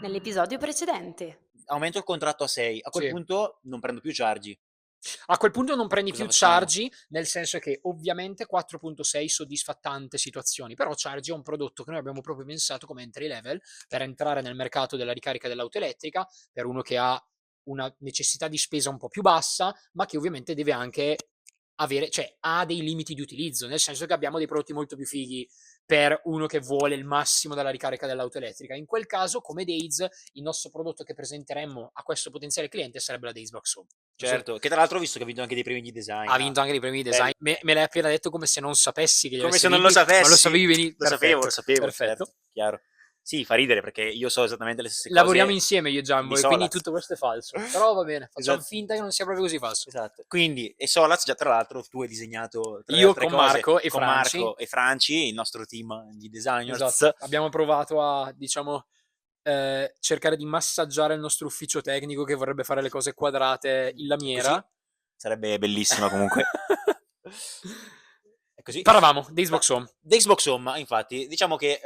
Nell'episodio precedente. Aumento il contratto a 6, a quel Sì. punto non prendo più chargi. A quel punto non prendi Cosa più facciamo? Chargy, nel senso che ovviamente 4.6 soddisfa tante situazioni, però Chargy è un prodotto che noi abbiamo proprio pensato come entry level per entrare nel mercato della ricarica dell'auto elettrica, per uno che ha una necessità di spesa un po' più bassa, ma che ovviamente deve anche avere, cioè ha dei limiti di utilizzo, nel senso che abbiamo dei prodotti molto più fighi per uno che vuole il massimo dalla ricarica dell'auto elettrica. In quel caso, come Days, il nostro prodotto che presenteremmo a questo potenziale cliente sarebbe la Daysbox Home. Certo, che tra l'altro ho visto che ha vinto anche dei premi di design. Ha vinto anche dei premi di design. Me l'hai appena detto come se non sapessi che li Come avessi se non lo vinti, sapessi. ma lo sapevi benissimo. Lo sapevo, Perfetto. certo, chiaro. Sì, fa ridere perché io so esattamente le stesse cose. Lavoriamo insieme io e Jumbo di e quindi Solaz. tutto questo è falso. Però va bene, facciamo Esatto. finta che non sia proprio così falso. Esatto. Quindi, e Solaz già tra l'altro tu hai disegnato tra le Io altre con cose, Marco e con Franci. Marco e Franci, il nostro team di designers. Esatto. Abbiamo provato a, diciamo, cercare di massaggiare il nostro ufficio tecnico che vorrebbe fare le cose quadrate in lamiera. Così sarebbe bellissima comunque. È così. Parlavamo di Xbox Home. Da Xbox Home, infatti, diciamo che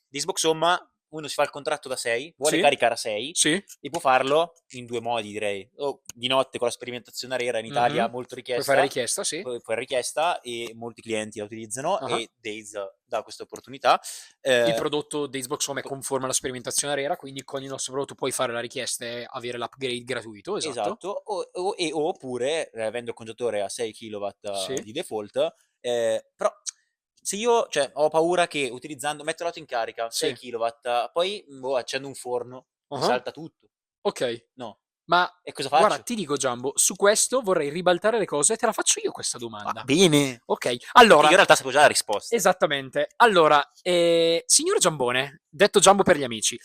di Xbox Home uno si fa il contratto da 6, vuole Sì. caricare a 6 Sì. e può farlo in due modi, direi. O di notte con la sperimentazione ARERA in Italia, molto richiesta. Puoi fare richiesta, sì. Puoi fare richiesta e molti clienti la utilizzano Ah. e Days dà questa opportunità. Il prodotto di Xbox Home è conforme alla sperimentazione ARERA, quindi con il nostro prodotto puoi fare la richiesta e avere l'upgrade gratuito. Esatto. Oppure, avendo il contatore a 6 kW Sì. di default, però se io, cioè, ho paura che utilizzando, metto l'auto in carica, 6 Sì. kW, poi accendo un forno, mi Ah. salta tutto. Ok. No. Ma E cosa faccio? guarda, ti dico Jumbo, su questo vorrei ribaltare le cose e te la faccio io questa domanda. Va bene. Ok, Perché allora, io in realtà sapevo già la risposta. esattamente. Allora, signor Giambone, detto Jumbo per gli amici,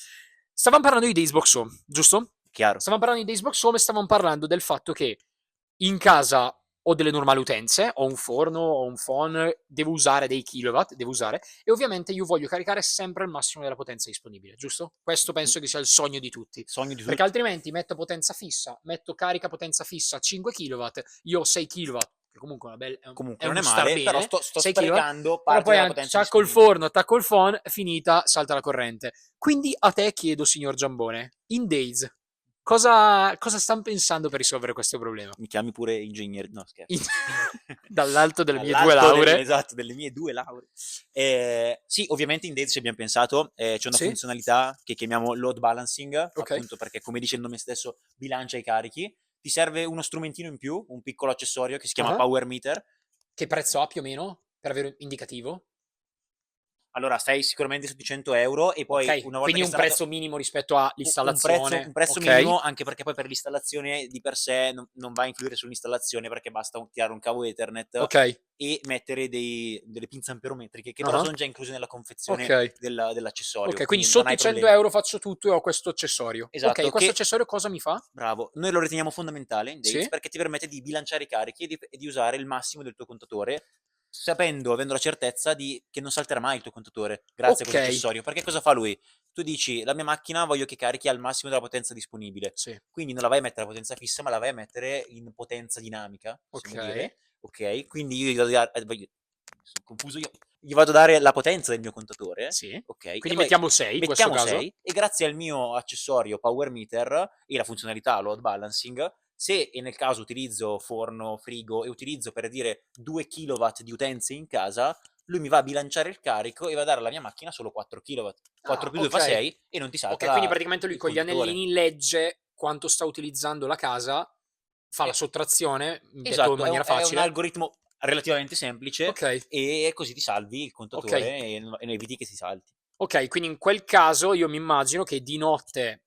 stavamo parlando di Xbox Home, giusto? Chiaro. Stavamo parlando di Xbox Home e stavamo parlando del fatto che in casa ho delle normali utenze, ho un forno, ho un phon, devo usare dei kilowatt, e ovviamente io voglio caricare sempre il massimo della potenza disponibile, giusto? Questo penso che sia il sogno di tutti. Sogno di tutti. Perché altrimenti metto potenza fissa, metto carica potenza fissa 5 kW, io ho 6 kW, che comunque Comunque è non uno è star male, bene, però sto 6 kW, sprecando però parte poi della potenza attacco il disponibile. forno, attacco il phon, finita, salta la corrente. Quindi a te chiedo, signor Giambone, in Days, cosa stanno pensando per risolvere questo problema? Mi chiami pure ingegnere, no scherzo. Dall'alto delle mie 2 lauree. Esatto, delle mie 2 lauree. Sì, ovviamente in Days ci abbiamo pensato, c'è una Sì. funzionalità che chiamiamo load balancing, Ok. appunto perché come dice il nome stesso bilancia i carichi. Ti serve uno strumentino in più, un piccolo accessorio che si chiama Power Meter. Che prezzo ha più o meno? Per avere un indicativo? Allora, stai sicuramente su di 100 euro e poi Ok, una volta quindi che un prezzo minimo rispetto all'installazione. un prezzo Ok. minimo, anche perché poi per l'installazione di per sé non va a influire sull'installazione, perché basta tirare un cavo Ethernet Ok. e mettere delle pinze amperometriche che però sono già incluse nella confezione Ok. dell'accessorio. Ok, quindi non sotto hai i 100 problemi. euro faccio tutto e ho questo accessorio. Esatto, Ok, questo che- accessorio cosa mi fa? Bravo, noi lo riteniamo fondamentale in Dates Sì. perché ti permette di bilanciare i carichi e di usare il massimo del tuo contatore, avendo la certezza che non salterà mai il tuo contatore grazie a questo Ok. accessorio. Perché cosa fa lui? Tu dici, la mia macchina voglio che carichi al massimo della potenza disponibile. Sì. Quindi non la vai a mettere a potenza fissa, ma la vai a mettere in potenza dinamica, possiamo Ok. dire. Ok? Quindi io gli vado a dare, sono confuso io. Gli vado a dare la potenza del mio contatore. Sì. Ok? E Quindi poi mettiamo 6 in questo mettiamo caso. 6 e grazie al mio accessorio Power Meter e la funzionalità load balancing, se e nel caso utilizzo forno, frigo e utilizzo per dire 2 kW di utenze in casa, lui mi va a bilanciare il carico e va a dare alla mia macchina solo 4 kW. 4 più 2 fa 6 e non ti salta Ok, quindi praticamente lui il con gli contatore. anellini legge quanto sta utilizzando la casa, fa la sottrazione, detto Esatto, in maniera è un facile. algoritmo relativamente semplice Ok. e così ti salvi il contatore e eviti che si salti. Ok, quindi in quel caso io mi immagino che di notte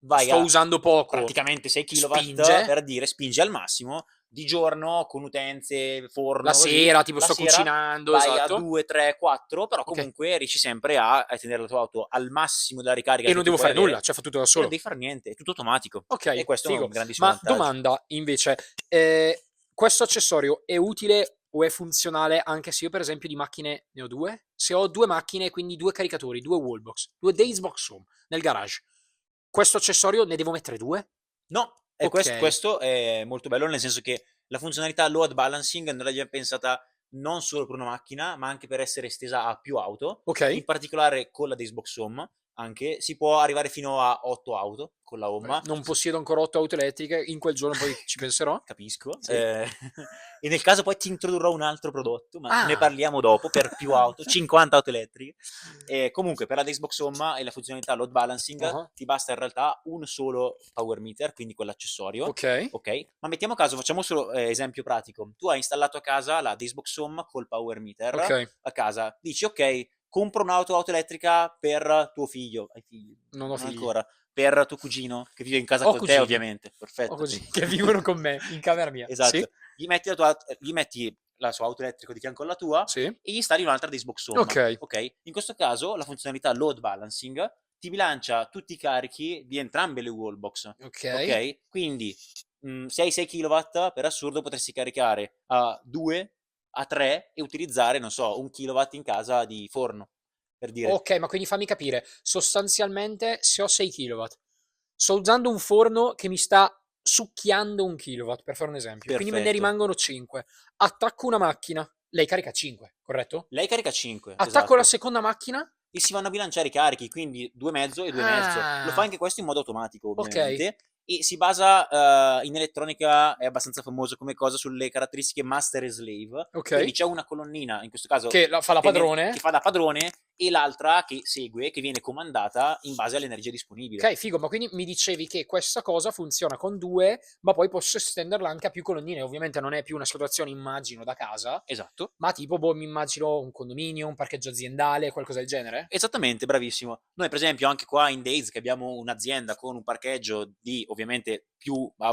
Vai sto a usando poco, praticamente 6 kW spinge. per dire spingi al massimo, di giorno con utenze, forno, La così, sera, tipo la sto sera cucinando, vai a esatto. 2, 3, 4, però Ok. comunque riesci sempre a tenere la tua auto al massimo della ricarica E che non tu devo puoi fare avere nulla, cioè fa tutto da e non solo. devi fare niente, è tutto automatico. Ok, E questo è figo. un grandissimo Ma vantaggio. domanda invece, questo accessorio è utile o è funzionale anche se io per esempio di macchine ne ho 2? Se ho 2 macchine, quindi 2 caricatori, 2 wallbox, 2 Daysbox Home nel garage, questo accessorio ne devo mettere 2? No, e Ok. questo è molto bello, nel senso che la funzionalità load balancing noi l'abbiamo pensata non solo per una macchina, ma anche per essere estesa a più auto. Ok. In particolare con la Daysbox Home anche, si può arrivare fino a 8 auto con la Home. Non possiedo ancora 8 auto elettriche, in quel giorno poi ci penserò. Capisco. Sì. E nel caso poi ti introdurrò un altro prodotto, ma ne Ah! parliamo dopo, per più auto, 50 auto elettriche. Comunque, per la Xbox Home e la funzionalità load balancing, Ah-ah. ti basta in realtà un solo power meter, quindi quell'accessorio. Ok. Ok? Ma mettiamo caso, facciamo solo esempio pratico. Tu hai installato a casa la Xbox Home col power meter Ok. a casa. Dici, ok, compro un'auto elettrica per tuo figlio. Hai figli? Non ho figli. ancora. Per tuo cugino, che vive in casa Ho con te, cugini. ovviamente. Perfetto. Ho cugini che vivono con me in camera mia. Esatto. Sì. Gli metti la sua auto elettrica di fianco alla tua Sì. e gli installi un'altra Xbox Home. Ok. In questo caso la funzionalità load balancing ti bilancia tutti i carichi di entrambe le wallbox. Ok. Quindi se hai 6 kW, per assurdo potresti caricare a 2, a 3 e utilizzare, non so, 1 kW in casa di forno, per dire. Ok, ma quindi fammi capire, sostanzialmente se ho 6 kW, sto usando un forno che mi sta succhiando 1 kW, per fare un esempio, quindi me ne Perfetto. rimangono 5. Attacco una macchina, lei carica 5, corretto? Lei carica 5, Attacco la esatto. seconda macchina? E si vanno a bilanciare i carichi, quindi 2,5 e 2,5. Lo fa Ah, anche questo in modo automatico, ok. ovviamente. E si basa in elettronica, è abbastanza famoso come cosa, sulle caratteristiche master e slave. Ok. Quindi c'è una colonnina, in questo caso, Che fa da che padrone? fa da padrone, e l'altra che segue, che viene comandata in base all'energia disponibile. Ok, figo, ma quindi mi dicevi che questa cosa funziona con 2, ma poi posso estenderla anche a più colonnine. Ovviamente non è più una situazione, immagino, da casa, Esatto. ma tipo, boh, mi immagino un condominio, un parcheggio aziendale, qualcosa del genere? Esattamente, bravissimo. Noi per esempio anche qua in Days, che abbiamo un'azienda con un parcheggio di ovviamente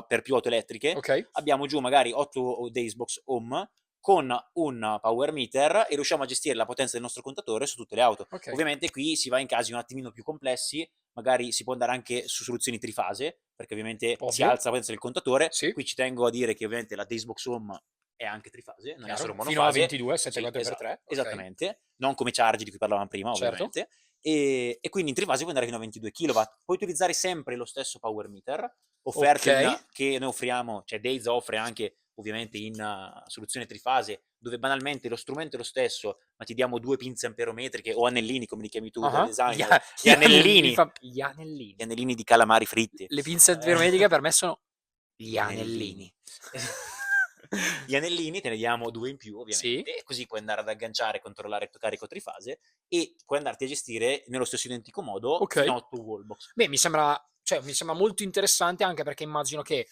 per più auto elettriche, Ok. abbiamo giù magari 8 Daysbox Home con un power meter e riusciamo a gestire la potenza del nostro contatore su tutte le auto. Ok. Ovviamente qui si va in casi un attimino più complessi, magari si può andare anche su soluzioni trifase, perché ovviamente si Ovvio. alza la potenza del contatore. Sì. Qui ci tengo a dire che ovviamente la Daysbox Home è anche trifase, non è solo Chiaro. Fino a monofase. 22, Sì, 74x3. Ok. esattamente, non come Charge di cui parlavamo prima, Certo. ovviamente. E quindi in trifase puoi andare fino a 22 kW. Puoi utilizzare sempre lo stesso power meter, offerto Ok. che noi offriamo, cioè Days offre anche ovviamente in soluzione trifase, dove banalmente lo strumento è lo stesso, ma ti diamo 2 pinze amperometriche o anellini, come li chiami tu da designer, gli anellini, Gli anellini. gli anellini di calamari fritti. Le pinze antivermetiche per me sono gli anellini. Gli anellini te ne diamo 2 in più, Sì. ovviamente, e così puoi andare ad agganciare e controllare il tuo carico trifase e puoi andarti a gestire nello stesso identico modo Ok. fino a 8 wallbox. Beh, mi sembra molto interessante, anche perché immagino che,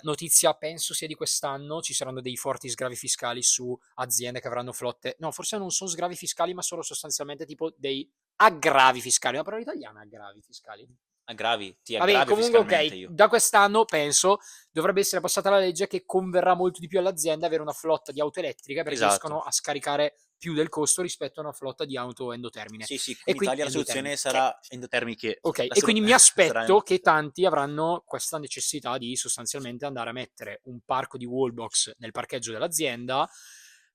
notizia penso sia di quest'anno, ci saranno dei forti sgravi fiscali su aziende che avranno flotte no, forse non son sgravi fiscali, ma sono sostanzialmente tipo dei aggravi fiscali. Una parola italiana aggravi fiscali? Ti Vabbè, aggravio comunque fiscalmente ok, io. da quest'anno penso dovrebbe essere passata la legge che converrà molto di più alle aziende avere una flotta di auto elettriche, perché Esatto. riescono a scaricare più del costo rispetto a una flotta di auto endotermine. Sì, qui E in Italia la endotermine. soluzione sarà endotermiche. Ok, La e quindi mi sarà aspetto che tanti avranno questa necessità di sostanzialmente andare a mettere un parco di wallbox nel parcheggio dell'azienda,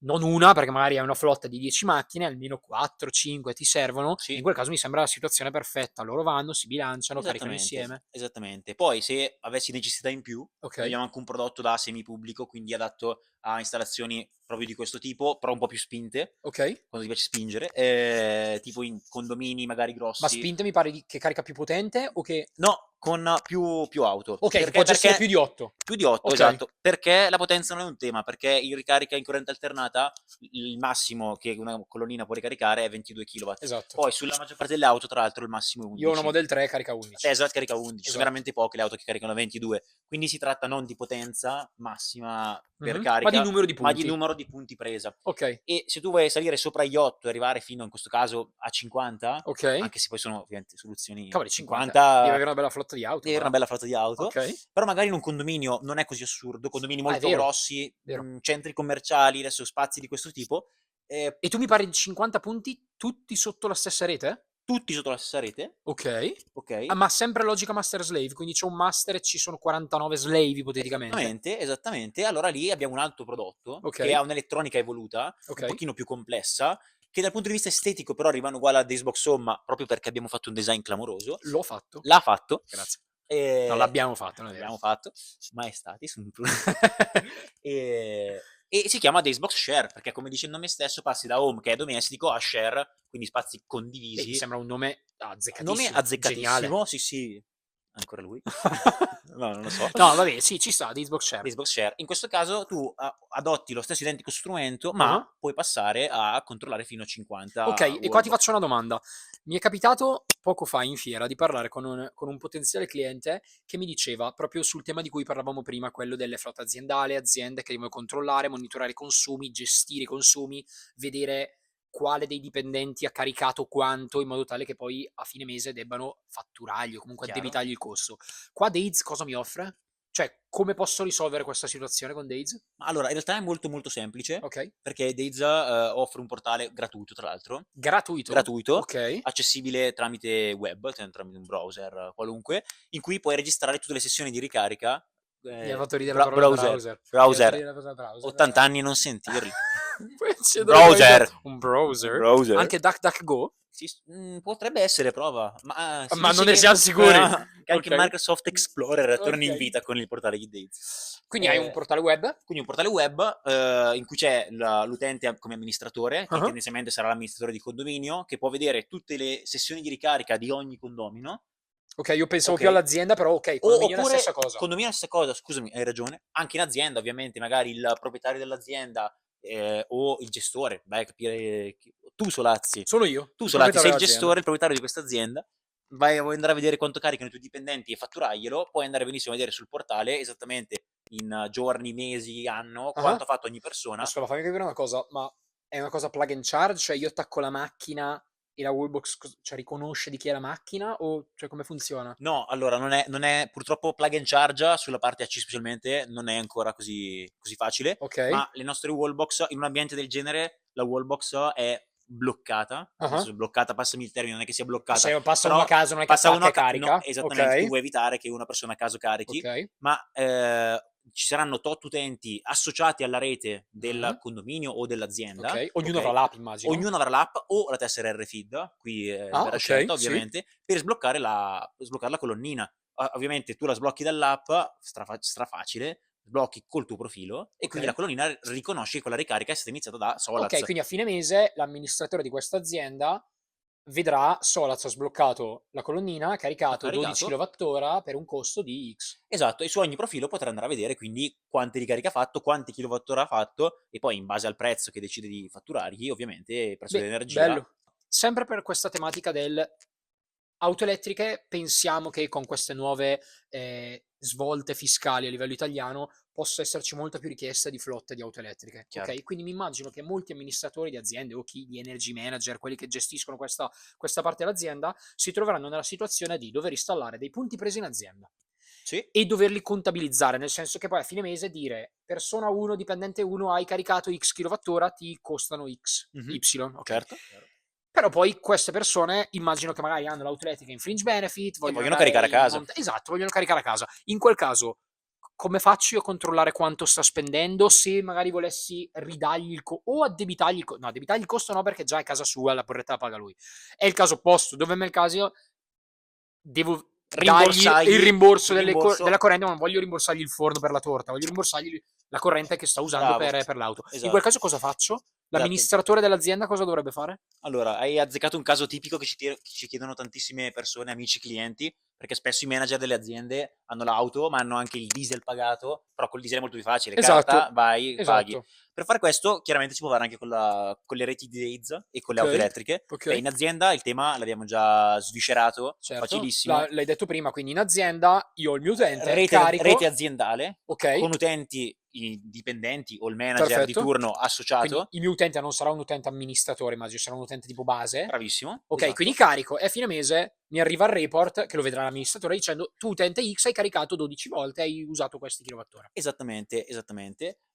non una, perché magari hai una flotta di 10 macchine, almeno 4, 5 ti servono. Sì. In quel caso mi sembra la situazione perfetta. Loro vanno, si bilanciano, caricano insieme. Esattamente. Poi se avessi necessità in più, Ok. noi abbiamo anche un prodotto da semipubblico, quindi adatto a installazioni proprio di questo tipo, però un po' più spinte, Ok. quando ti piace spingere, tipo in condomini magari grossi. Ma spinte mi pare che carica più potente o che... No, con più auto. Ok, che può gestire più di 8. Più di 8, Ok. esatto. Perché la potenza non è un tema, perché in ricarica in corrente alternata il massimo che una colonnina può ricaricare è 22 kW. Esatto. Poi sulla maggior parte delle auto, tra l'altro, il massimo è 11. Io ho una Model 3 carica 11. Tesla carica 11, Esatto. sono veramente poche le auto che caricano 22. Quindi si tratta non di potenza massima per carica, Ma di numero di punti. ma di numero di punti presa. Ok. E se tu vuoi salire sopra gli 8 e arrivare fino, in questo caso, a 50, Ok. anche se poi sono ovviamente soluzioni Cavoli, 50. 50, Devi avere una bella flotta di auto. devi avere una bella flotta di auto. Ok. Però magari in un condominio non è così assurdo, condomini molto vero, grossi, vero. centri commerciali, adesso spazi di questo tipo, E tu mi parli di 50 punti tutti sotto la stessa rete? tutti sotto la stessa rete, Ok. ok? Ma sempre logica master slave, quindi c'è un master e ci sono 49 slave ipoteticamente. Esattamente. Allora lì abbiamo un altro prodotto Ok. che ha un'elettronica evoluta, Ok. un pochino più complessa, che dal punto di vista estetico però rimane uguale alla Xbox Home, ma proprio perché abbiamo fatto un design clamoroso. L'ho fatto. L'ha fatto. Grazie. E... No, l'abbiamo fatto. L'abbiamo fatto. Maestati. E si chiama Xbox Share, perché come dice il nome stesso passi da home, che è domestico, a share, quindi spazi condivisi. Mi sembra un nome Nome azzeccatissimo, geniale. azzeccatissimo, sì, ancora lui. No, non lo so. No, vabbè, sì, ci sta, Xbox Share. Xbox Share. In questo caso tu adotti lo stesso identico strumento, ma Ah. puoi passare a controllare fino a 50 Ok, e qua ti wallbox. faccio una domanda. Mi è capitato poco fa in fiera di parlare con un potenziale cliente che mi diceva proprio sul tema di cui parlavamo prima, quello delle flotte aziendali, aziende che devono controllare, monitorare i consumi, gestire i consumi, vedere quale dei dipendenti ha caricato quanto, in modo tale che poi a fine mese debbano fatturargli o comunque Chiaro? addebitargli il costo. Qua Days cosa mi offre? Cioè, come posso risolvere questa situazione con Days? Ma allora, in realtà è molto molto semplice, Ok. perché Days offre un portale gratuito, tra l'altro, Gratuito? gratuito, Ok. accessibile tramite web, tramite un browser qualunque, in cui puoi registrare tutte le sessioni di ricarica. Mi ha fatto ridere la parola Browser, browser. Mi ha fatto browser, ridere la parola browser. 80 anni e non sentirli. Poi ci dovrei Browser, dire un browser. browser. Anche DuckDuckGo? Potrebbe essere, prova, ma si Ma dice non ne che, siamo sicuri. che anche Ok. Microsoft Explorer torna in Ok. vita con il portale di Days. Quindi hai un portale web? Quindi un portale web in cui c'è l'utente come amministratore, che Ah. tendenzialmente sarà l'amministratore di condominio, che può vedere tutte le sessioni di ricarica di ogni condomino. Ok, io pensavo Ok. più all'azienda, però ok, condominio è la Oppure stessa cosa. condominio è la stessa cosa, scusami, hai ragione. Anche in azienda, ovviamente, magari il proprietario dell'azienda o il gestore, vai a capire tu Solazzi. Sono io, Tu il Solazzi sei proprietario il dell'azienda. gestore, il proprietario di questa azienda. Vuoi andare a vedere quanto caricano i tuoi dipendenti e fatturarglielo, puoi andare benissimo a vedere sul portale esattamente in giorni, mesi, anno, quanto ha fatto ogni persona. Aspetta, fammi capire una cosa, ma è una cosa plug and charge? Cioè io attacco la macchina e la wallbox cioè, riconosce di chi è la macchina? O cioè come funziona? No, allora non è purtroppo plug and charge sulla parte AC specialmente, non è ancora così facile, Ok. ma le nostre wallbox in un ambiente del genere, la wallbox è bloccata, nel senso bloccata, passami il termine, non è che sia bloccata, Se passa però uno a caso non è che passa uno attacca e no, carica? esattamente, tu Ok. vuoi evitare che una persona a caso carichi, Ok. ma ci saranno tot utenti associati alla rete del condominio o dell'azienda. Ok. Ognuno avrà l'app, immagino. Ognuno avrà l'app o la tessera RFID, qui è Ah, libera ok, scelta sì. ovviamente, per sbloccare la colonnina. Ovviamente tu la sblocchi dall'app, strafacile, sblocchi col tuo profilo e quindi la Ok. colonnina riconosce che quella ricarica è stata iniziata da Solaz. Ok, quindi a fine mese l'amministratore di questa azienda vedrà Solaz ha sbloccato la colonnina, ha Ha caricato 12 caricato. kWh per un costo di X. Esatto, e su ogni profilo potrà andare a vedere quindi quante ricariche ha fatto, quanti kilowattora ha fatto e poi in base al prezzo che decide di fatturargli, ovviamente il prezzo Beh, dell'energia. bello. Sempre per questa tematica del auto elettriche, pensiamo che con queste nuove svolte fiscali a livello italiano possa esserci molta più richiesta di flotte di auto elettriche. Chiaro. Ok? Quindi mi immagino che molti amministratori di aziende o chi di energy manager, quelli che gestiscono questa parte dell'azienda, si troveranno nella situazione di dover installare dei punti presi in azienda Sì, e doverli contabilizzare, nel senso che poi a fine mese dire persona 1, dipendente 1, hai caricato X kWh, ti costano X, Y, ok? certo. Però poi queste persone immagino che magari hanno l'auto elettrica in fringe benefit, vogliono vogliono andare caricare a in casa. esatto, vogliono caricare a casa. In quel caso, come faccio io a controllare quanto sta spendendo se magari volessi ridargli o addebitargli il costo? No, addebitargli il costo no, perché già è casa sua, la porretta la paga lui. È il caso opposto, dove nel caso devo dargli il rimborso della corrente, ma non voglio rimborsargli il forno per la torta, voglio rimborsargli la corrente che sta usando Bravo. per l'auto. In Esatto. quel caso cosa faccio? L'amministratore dell'azienda cosa dovrebbe fare? Allora, hai azzeccato un caso tipico che ci chiedono tantissime persone, amici, clienti, perché spesso i manager delle aziende hanno l'auto, ma hanno anche il diesel pagato, però col diesel è molto più facile, carta, vai, paghi. Esatto. Per fare questo, chiaramente si può fare anche con le reti di Days e con le auto elettriche. Ok. In azienda il tema l'abbiamo già sviscerato, Certo. facilissimo. L'hai detto prima, quindi in azienda io ho il mio utente, Rete aziendale, ok, con utenti, i dipendenti o il manager di turno associato. Quindi il mio utente non sarà un utente amministratore, immagino, sarà un utente tipo base. Bravissimo. Ok, esatto. quindi carico e a fine mese mi arriva il report che lo vedrà l'amministratore dicendo tu utente X hai caricato 12 volte, hai usato questi kilowattora. Esattamente.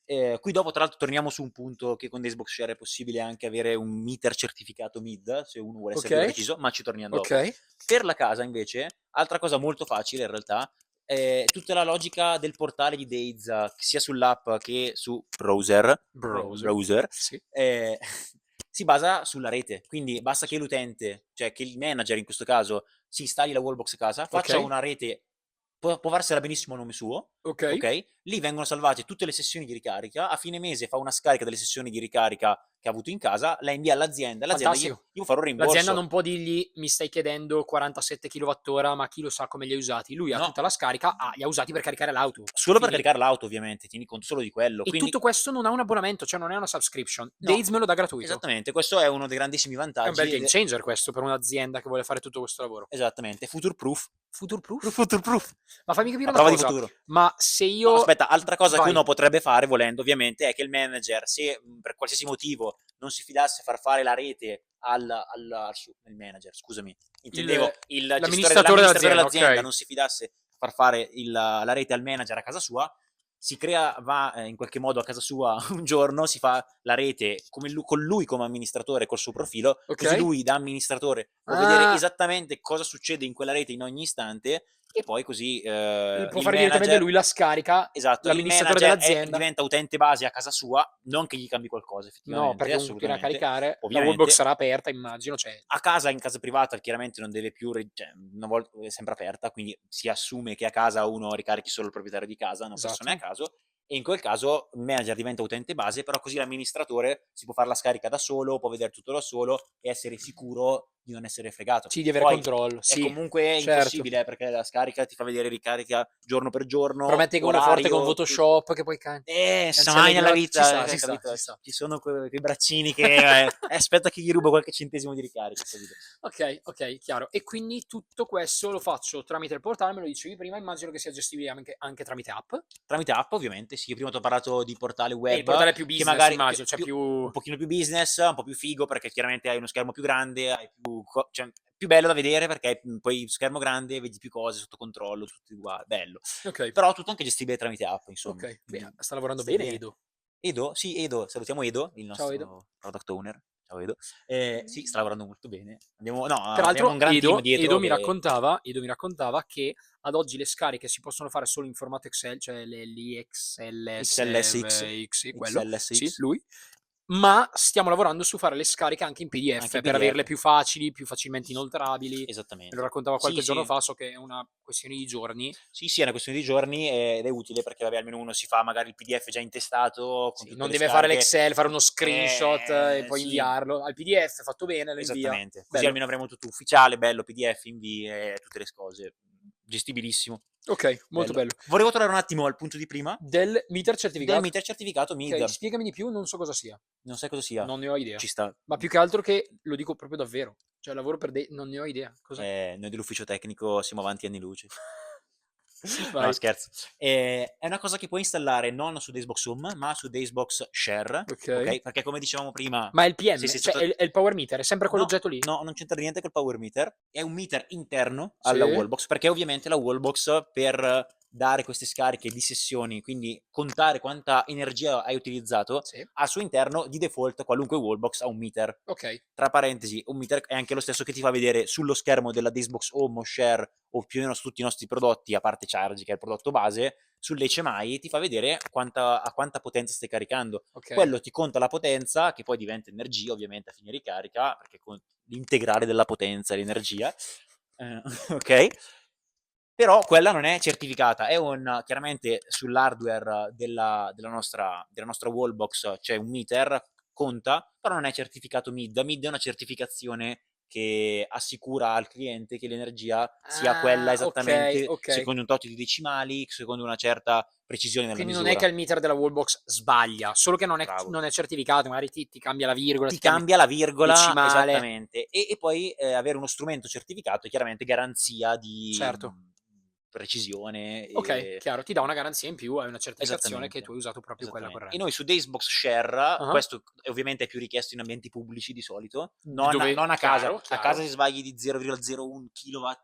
Qui dopo tra l'altro torniamo su un punto che con Xbox Share è possibile anche avere un meter certificato MID, se uno vuole essere più preciso, ma ci torniamo dopo. Per la casa invece, altra cosa molto facile in realtà, tutta la logica del portale di Days, sia sull'app che su browser, Sì. si basa sulla rete. Quindi basta che l'utente, cioè che il manager in questo caso, si installi la wallbox a casa, faccia una rete, può farsela benissimo a nome suo, ok? Lì vengono salvate tutte le sessioni di ricarica, a fine mese fa una scarica delle sessioni di ricarica che ha avuto in casa, la invia all'azienda, l'azienda gli Fantastico. può fare un rimborso. L'azienda non può dirgli mi stai chiedendo 47 kWh, ma chi lo sa come li hai usati. Lui ha No. tutta la scarica, li ha usati per caricare l'auto. Solo per Finito. caricare l'auto, ovviamente, tieni conto solo di quello. E Quindi tutto questo non ha un abbonamento, cioè non è una subscription. no, Days me lo dà gratuito. esattamente, questo è uno dei grandissimi È un vantaggi. bel game changer questo per un'azienda che vuole fare tutto questo lavoro. Esattamente, future proof. Future proof? Future proof. Ma fammi capire A una prova di cosa. futuro. Ma se io... No, aspetta, altra cosa che Vai. uno potrebbe fare, volendo, ovviamente, è che il manager, se per qualsiasi motivo non si fidasse a far fare la rete il manager, scusami, intendevo il l'amministratore dell'azienda, ok. non si fidasse a far fare la rete al manager a casa sua, va in qualche modo a casa sua un giorno, si fa la rete con lui come amministratore, col suo profilo, Ok. così lui da amministratore può vedere esattamente cosa succede in quella rete in ogni istante, e poi così Può il fare manager, direttamente lui la scarica, esatto, il l'amministratore manager dell'azienda. diventa utente base a casa sua, non che gli cambi qualcosa effettivamente, No, perché comunque a assolutamente. caricare, la Ovviamente. wallbox sarà aperta, immagino. Cioè... A casa, in casa privata, chiaramente non deve più, cioè, una volta è sempre aperta, quindi si assume che a casa uno ricarichi solo il proprietario di casa, non persone a Esatto. caso, e in quel caso il manager diventa utente base, però così l'amministratore si può fare la scarica da solo, può vedere tutto da solo e essere sicuro di non essere fregato. Sì, di avere Poi controllo. è Sì, comunque certo. impossibile, perché la scarica ti fa vedere ricarica giorno per giorno, Promette che uno è forte con orario, Photoshop, che poi mai nella vita, ci sta, capito? ci sta. Ci sono quei braccini che aspetta che gli rubo qualche centesimo di ricarica, capito? Ok, chiaro. E quindi tutto questo lo faccio tramite il portale, me lo dicevi prima, immagino che sia gestibile anche tramite app. Tramite app, ovviamente, sì. Io prima ti ho parlato di portale web, Il portale più business, che magari immagino, cioè più... un pochino più business, un po' più figo, perché chiaramente hai uno schermo più grande, hai cioè, più bello da vedere, perché poi schermo grande, vedi più cose sotto controllo, tutto uguale, bello. Ok, Però tutto anche gestibile tramite app, insomma. ok. Beh, sta lavorando Stai bene, Edo. Edo? Sì, Edo, salutiamo Edo, il Ciao, nostro Edo. product owner. Ciao Edo. Sì, sta lavorando molto bene. Abbiamo un Peraltro, gran team dietro. Edo mi raccontava che ad oggi le scariche si possono fare solo in formato Excel, cioè XLSX. quello, XLSX. sì, lui. Ma stiamo lavorando su fare le scariche anche in PDF, Anche in per PDF. averle più facili, più facilmente inoltrabili. Esattamente. Me lo raccontava qualche Sì, giorno sì. fa, so che è una questione di giorni. Sì, è una questione di giorni ed è utile perché vabbè, almeno uno si fa magari il PDF già intestato con Sì, tutte non le deve fare scariche. l'Excel, fare uno screenshot e poi Sì, inviarlo. Al PDF fatto bene, lo invia. esattamente. Così Bello. almeno avremo tutto ufficiale, bello, PDF, invii e tutte le cose. Gestibilissimo. Ok, molto bello. Volevo tornare un attimo al punto di prima. Del meter certificato. Del meter certificato MID. Ok, spiegami di più, non so cosa sia. Non sai cosa sia? Non ne ho idea. Ci sta. Ma più che altro che lo dico proprio davvero. Cioè, lavoro per non ne ho idea. Cos'è? Noi dell'ufficio tecnico siamo avanti anni luce. Vai. No, scherzo. È una cosa che puoi installare non su Dacebox Home, ma su Dacebox Share. Ok. Perché come dicevamo prima... Ma è il PM, se sei cioè stato- è il power meter, è sempre No, quell'oggetto lì? No, non c'entra niente col power meter. È un meter interno Sì. alla wallbox, perché ovviamente la wallbox, per dare queste scariche di sessioni, quindi contare quanta energia hai utilizzato, Sì. al suo interno di default qualunque wallbox ha un meter. Ok. Tra parentesi, un meter è anche lo stesso che ti fa vedere sullo schermo della Dacebox Home o Share, o più o meno su tutti i nostri prodotti, a parte Charge che è il prodotto base, sull'HMI ti fa vedere a quanta potenza stai caricando. Ok. Quello ti conta la potenza, che poi diventa energia ovviamente a fine ricarica, perché con l'integrale della potenza e l'energia, ok? Però quella non è certificata, chiaramente sull'hardware della nostra wallbox c'è un meter, conta, però non è certificato MID. MID è una certificazione che assicura al cliente che l'energia sia quella esattamente, ok. secondo un tot di decimali, secondo una certa precisione nella Quindi misura. non è che il meter della wallbox sbaglia, solo che non è Bravo. certificato, magari ti cambia la virgola. Ti cambia la virgola, decimale. esattamente, e poi avere uno strumento certificato è chiaramente garanzia di Certo. precisione. Ok, chiaro, ti dà una garanzia in più, hai una certificazione che Esattamente. tu hai usato proprio quella corretta. E noi su Dacebox Share, questo ovviamente è più richiesto in ambienti pubblici di solito, non a casa. Chiaro. A casa se sbagli di 0,01 kWh non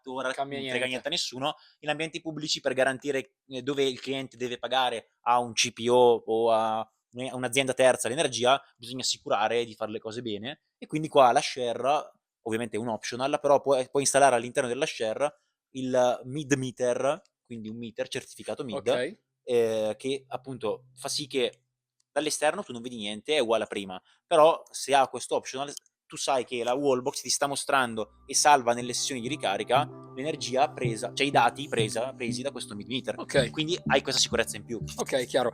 frega niente a nessuno. In ambienti pubblici, per garantire dove il cliente deve pagare a un CPO o a un'azienda terza l'energia, bisogna assicurare di fare le cose bene, e quindi qua la Share ovviamente è un optional, però puoi installare all'interno della Share il mid meter, quindi un meter certificato mid, che appunto fa sì che dall'esterno tu non vedi niente, è uguale a prima, però se ha questo optional tu sai che la wallbox ti sta mostrando e salva nelle sessioni di ricarica l'energia presa, cioè i dati presi da questo mid meter, Ok. quindi hai questa sicurezza in più. Ok, chiaro.